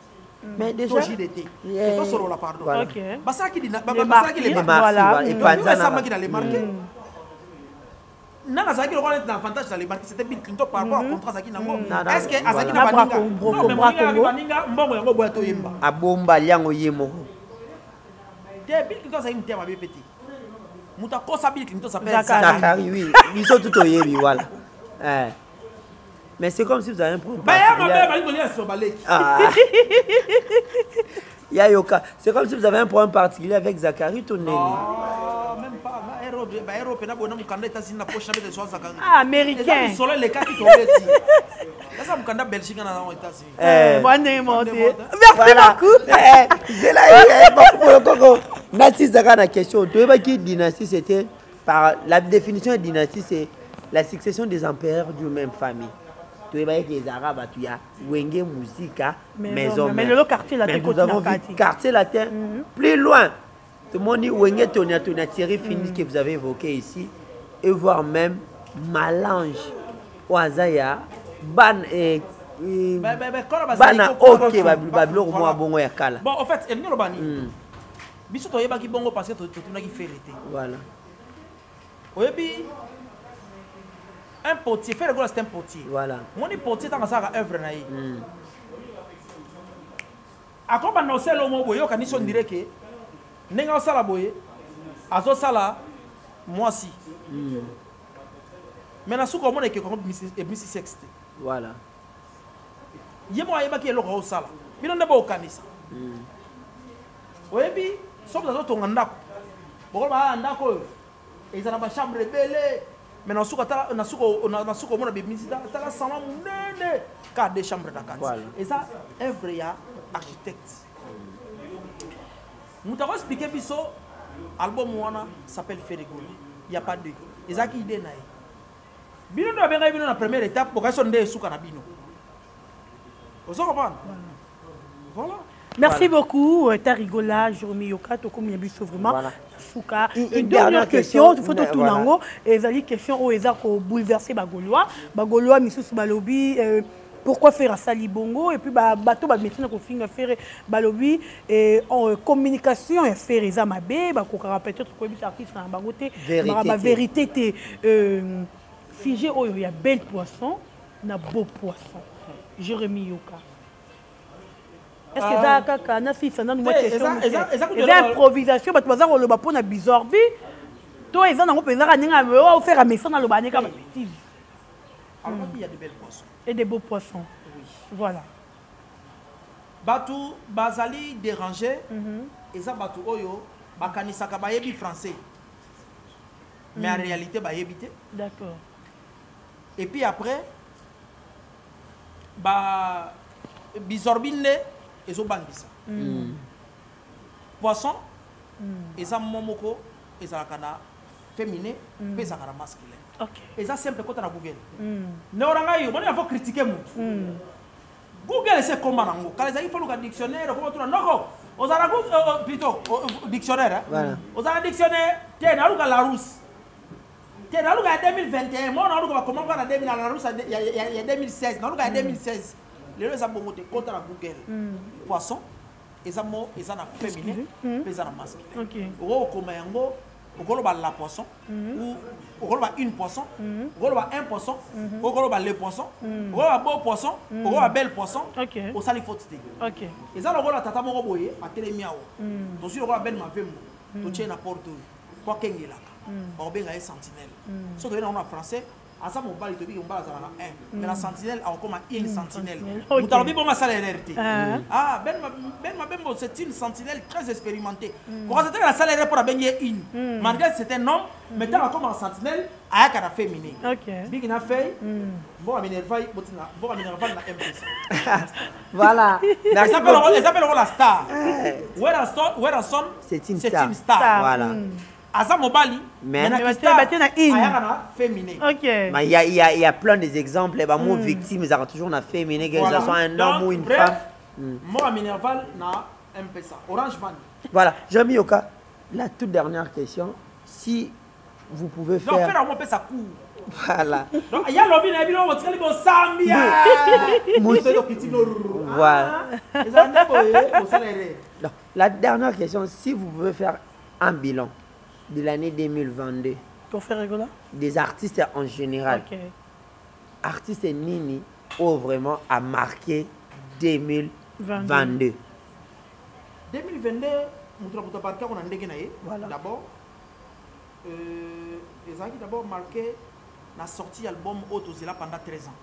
Mais déjà JDT. Et to soro la pardon. OK. Basaki les marques et pas ça qui dans les marques. Nana Zaki le rôle dans avantage dans les marques, c'était Bill Clinton par rapport au contrat Zaki nango. Est-ce que Azaki na baninga? Non, mais baninga mbongo yango boato yemba. Abomba liango yemo. Bill Clinton ça imté ma petit. Mouta kosa Bill Clinton s'appelle Zachary, oui. Ils sont tout au yébi, voilà. Mais c'est comme si vous avez un problème. C'est comme si vous avez un problème particulier avec Zachary Tonelli. Même pas. Américain. Merci beaucoup. Merci Zaka la question. Tu vois qui dynastie c'était par la définition de dynastie c'est la succession des empereurs d'une même famille. Tu vois que les Arabes tu as Wenge Musica maison. Mais le quartier latin nous avons vu quartier latin plus loin. Tout le monde dit Wenge Tonia Thierry Finit que vous avez évoqué ici et voire même Malange Oazaya Ban et Bana OK Babylone moi bongo ya kala. Bon en fait elle n'y a pas ni biso to yeba ki bongo parce que tu n'as qui fait l'été. Voilà. Oyebi un potier faire rigolo c'est un potier. Voilà. Mon potier tant ça œuvre na yi. Akoba no selo mo boyo kan so dire que nenga sala boye azo sala moi si. Mais na suko mo na ke ko misi sexte. Voilà. Yemo ayeba ki eloko sala. Bino ndebo kanisa. Oyebi soki azotonga ndako bokolo baya ndako ezala bachambre ebele mais nasuka omona bemisi tala salon monene ka de chambre na kati eza œuvre ya architecte moto akoexplike biso album wana s'appelle Ferrigolo ya pas deux ezalaki ide na ye bino nde babengai bino na première étape bokasi so nde esuka na bino ozo comprendre voilà. Merci beaucoup, Tarigola, Jérémy Yoka, Toko Miyabiso, vraiment. Voilà. Fouka. Une dernière question. Il faut tout nango. Et les questions où ils ont bouleversé Bagolois. Bagolois, Missous Balobi. Pourquoi faire à Salibongo? Et puis, bateau, médecin, faire Balobi. Et en communication, faire les amabé. Peut-être que les artistes sont en vérité. Figé, il y a bel poisson, il y a beau poisson. Jérémy Yoka. Est-ce que ça a une question? C'est improvisation, parce que ça a une bizarre vie. Toi, ils ont faire un message dans le bain comme bêtise. Il y a de belles poissons. Et des beaux poissons. Oui. Voilà. Batou, Bazali dérangé, et ça, Batou Oyo, Bakanisaka Bayebi français. Mais en réalité, Bayebité. D'accord. Et puis après, Bizorbine, ils ont bandisa. Poisson, ils ont momoko, ils ont féminin, puis ils ont masculin. Et ça, c'est simple quand on a Google. Néoranga, on faut critiquer Google, c'est comment on quand il faut le dictionnaire, comment tu as plutôt dictionnaire. Aux dictionnaire, tiens, la rousse. Tiens, dans le 2021, moi, on a comment on a la rousse, il y a 2016. Dans le 2016, les gens ont monté contre la Google. Poisson, ils ont féminin, ils ont masculin. Au la poisson, ou une poisson, ou un poisson, ou le poisson, ou beau poisson, ou bel poisson, au sali faut et ça, le tata moko boye, à télémiao. Donc, si le roi ben ma femme, tu tiens à porte, quoi qu'elle est là, on ben la sentinelle. Sauf que on a français, à ça, mon bal, il te dit qu'on va à un. Mais la sentinelle, a encore une sentinelle. Vous avez bon ma salaire. Ah, ben c'est une sentinelle très expérimentée. Quand c'était la salaire pour la baigner une. Malgré que c'est un homme, maintenant, comme en sentinelle, à la féminine. Ok. Big na fait, bon, à m'énerver, bon, à m'énerver, na MPC. Voilà. Ils appellent la star. Whereson, c'est une star. Voilà. Asa Mobali, mais féminin. Il y a plein d'exemples. Mon victime, ils ont toujours une féminin, que ce soit un homme ou une femme. Moi, Minerval, n'a un peu ça. Orange Man. Voilà. Jérémy Yoka, la toute dernière question. Si vous pouvez faire. Donc, faire un peu ça court. Voilà. Donc, il y a l'objet, il y a Voilà. La dernière question, si vous pouvez faire un bilan de l'année 2022. Pour faire rigoler? Des artistes en général. Okay. Artistes Nini ont vraiment a marqué 2022. 2022, voilà. D'abord, ils ont d'abord marqué la sortie de l'album Otozela pendant 13 ans.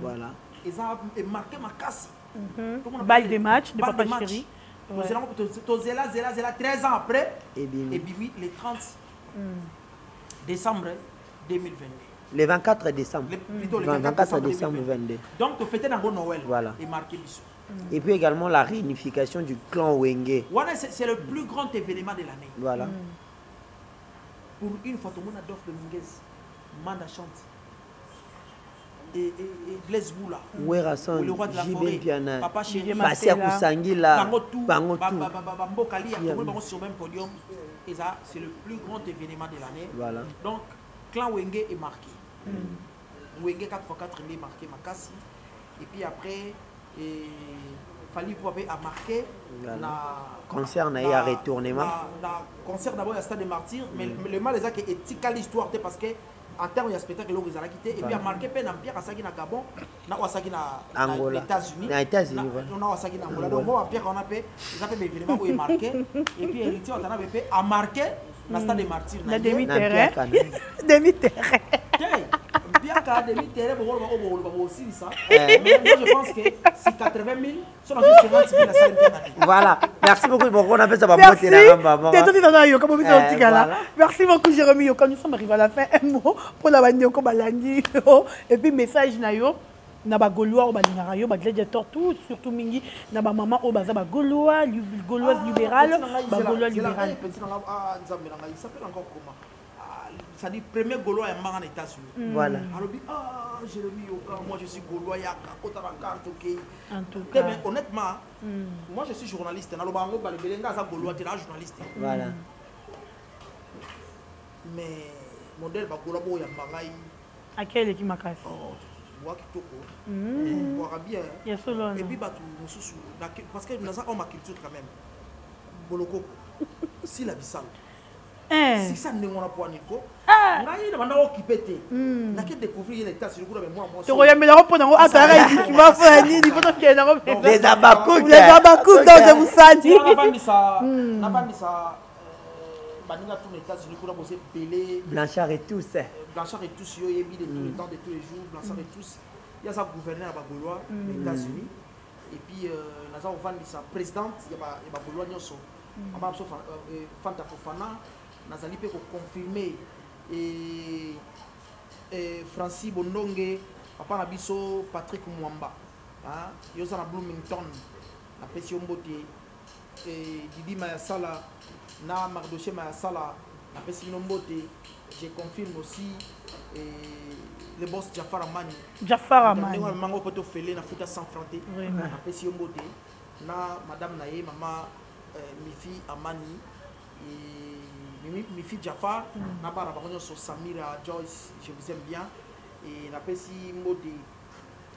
Voilà. Ils ont marqué ma casse. Balle de match de Papa Chéri. Tozela, 13 ans après, et Bibi, le 30 décembre 2022. Le 24 décembre. Plutôt le 24 décembre 2022. Donc, tu fêtais dans Noël. Voilà. Et marqué Bissou. Et puis également la réunification du clan Wenge. Voilà, c'est le plus grand événement de l'année. Voilà. Pour une fois, tout le monde a d'offre de Minguez. Manda chante. Et Blaise Boula, le roi de la forêt, Papa Chéri, Passia Kusangila, Bangotou, Bambokali, tout le monde sur le même podium. Et ça, c'est le plus grand événement de l'année. Voilà. Donc, clan Wenge est marqué. Wenge 4x4 est marqué Makassi. Et puis après, Fali Pouapé a marqué. Voilà. Concert n'a eu un retournement. Concert d'abord, il y a Stade des Martyrs. Mais le mal, c'est que c'est l'histoire parce que. En termes de spectacle, ils ont quitté. Et puis, il a marqué Pierre Asaki na Gabon, na Asaki na États-Unis. Na États-Unis, na Asaki na Angola. Donc, Pierre, on a fait des événements où il est marqué. Et puis, Héritier, on a marqué na Stade des Martyrs. La demi-terrain. Demi-terrain. Pierre, a demi-terrain, aussi ça. Mais moi, je pense que si 80 000, sont dans 50 000 la salle. Voilà. Merci beaucoup. On appelle ça Merci beaucoup, Jérémy Yoka. Nous sommes arrivés à la fin. Un mot pour la bande Yoko Balandi. Et puis, message Nayo. Naba Gaulois au Balingarayo, Gladiator tout, surtout Mingi, Naba Maman au Baza Gaulois, Gauloise libérale, Gaulois libérale. Il s'appelle encore comment? ça dit premier Gaulois est mort en États-Unis. Voilà. Alors, Jérémy Yoka, moi je suis Gaulois, En tout cas. honnêtement, moi je suis journaliste. Voilà. Mais modèle Gaulois, À quelle équipe m'a cassé? Et puis, parce que nous avons ma culture quand même. Boloko, si la bissale. Si ça ne m'a pas nico, on a occupé. On a découvert l'état sur le coup de moi. Tu regardes, mais la robe dans le qui va faire il faut qu'il y ait Les abacouks. Les abacouks, donc je vous salue. On a vendu ça. Baninga tous les États-Unis pour bosser Pelé. Blanchard et tous. Blanchard et tous, il y a mis de tout le temps, de tous les jours. Blanchard et tous. Il y a sa gouverneur à Bagolois, les États-Unis. Et puis, nous avons vendu sa présidente, il y a Bagolois Nyoso. On a Fanta Fofana. Nous avons confirmé. Et Francis Bondongue, Papa Nabiso, Patrick Mwamba. Il y a Bloomington, la Pession Beauté. Didi Mayasala, na Mardoché Mayasala, la Pession Beauté. Je confirme aussi le boss Jafar Amani. Jafar Amani. Nous avons fait na Fouta sans frontières. La Pession Beauté. Na Madame Naye, Maman Mifi Amani. Mifi Jafar, na Barabaronio sur Samira Joyce, je vous aime bien. Et la Pession Beauté,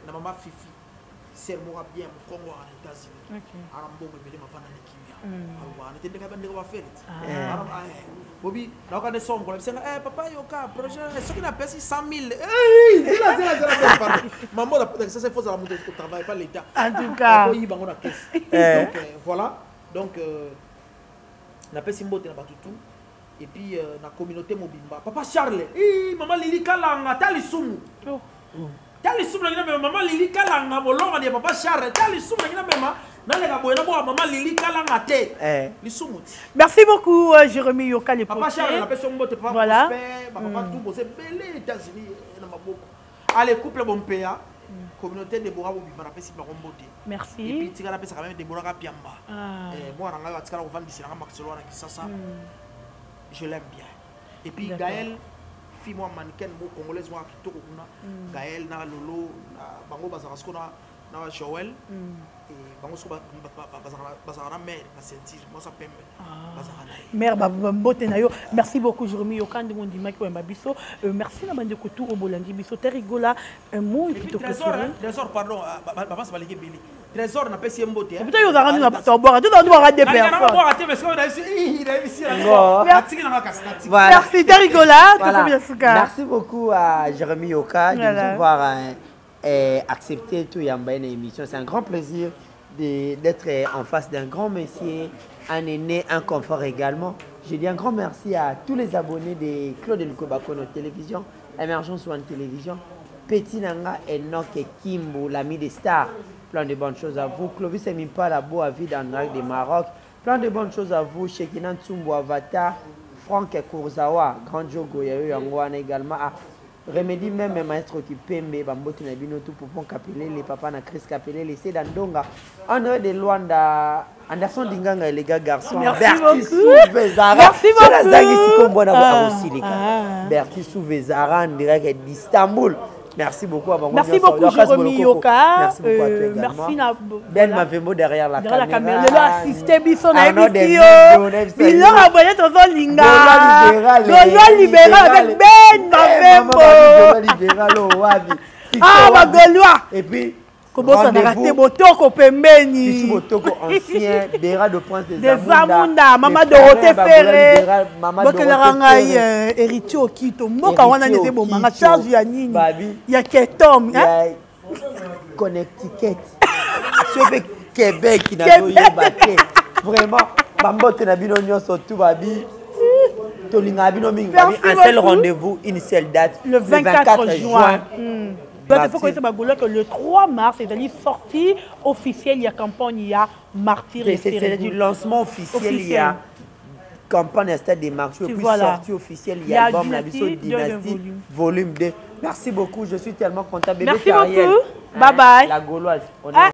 na Maman Fifi. Serre-moi bien, mon Congo en États-Unis. Arambo, mais je vais Bobby, là on a des sommes, on dit papa yoka projet, ce qui n'a pas 100 000. Maman, ça c'est faux, ça va monter au travail, pas l'État. En tout cas. Donc voilà, donc on a pas Simbote là-bas tout. Et puis la communauté Mobimba. Papa Charles, maman Lili Kalanga, t'as les soumou. T'as les soumou, maman Lili Kalanga, bolon, on dit papa Charles, t'as les soumou, merci beaucoup, Jérémy Yoka. Voilà. Allez, couple bon PA. Communauté de Bora Bobimba. Merci. Et puis, tu as quand même des Bora Piamba. Moi, je l'aime bien. Et puis, Gaël, fille-moi mannequin, congolaise, moi, qui tourne. Gaël, na Lolo, Bango Bazaraskona, na Joël. Mère merci beaucoup Jérémy Yoka de mon dimanche pour Mbabiso. Merci la bande de Koutou au Bolandi Biso Terrigola un mot et plutôt que Trésor pardon papa c'est pas les Billy Trésor n'a pas si mbote hein peut-être vous avez nous boire tout doit rater personne merci Terrigola merci beaucoup à Jérémy Yoka de nous avoir accepté tout Yamba une émission. C'est un grand plaisir d'être en face d'un grand monsieur, un aîné, un confort également. Je dis un grand merci à tous les abonnés de Claude Lukebako, notre télévision, Émergence One Télévision, Petit Nanga et Noke Kimbo, l'ami des stars. Plein de bonnes choses à vous. Clovis Emimpa, la beau à vie dans le Maroc. Plein de bonnes choses à vous. Shekina Tsumbo Avata, Franck Kourzawa, Grand Jogo, Yangwana également. Remédie même maître qui pembe bambote na bino tout pour capelé les papas na Chris capelé laissé dans Donga André de Luanda Anderson Dinganga et les gars garçons Berti Souvezara merci beaucoup Berti Souvezara en direct d'Istanbul. Merci beaucoup à merci beaucoup Jérémy Yoka. Merci Ben Mavembo derrière la caméra. Le assisté Bisson na émission. Il a abonné ton linga. Le libéral avec Ben Mavembo. Ah ma Gaulois. Et puis comment ça n'a raté Botoko pembeni. Kichu Botoko ancien Béra de Prince des Zamunda, Maman Dorothée Ferré. Bokelaranga héritier au Kito. Moka wana nete bo manga charge ya nini. Il y a Ketom, hein? Connecticut. Sauve Québec qui n'a pas eu vraiment bambote na bino nyonso tout babi. Tolinga bino mingi babi un seul rendez-vous, une seule date le 24 juin. Il faut que le 3 mars, c'est-à-dire sortie officielle, il y a campagne, il y a martyr. C'est du lancement officiel, il y a campagne stade des marches, puis sortie officielle, il y a album La Bisso Dynastie, volume 2. Merci beaucoup, je suis tellement content. Merci beaucoup. Bye bye. La Gauloise.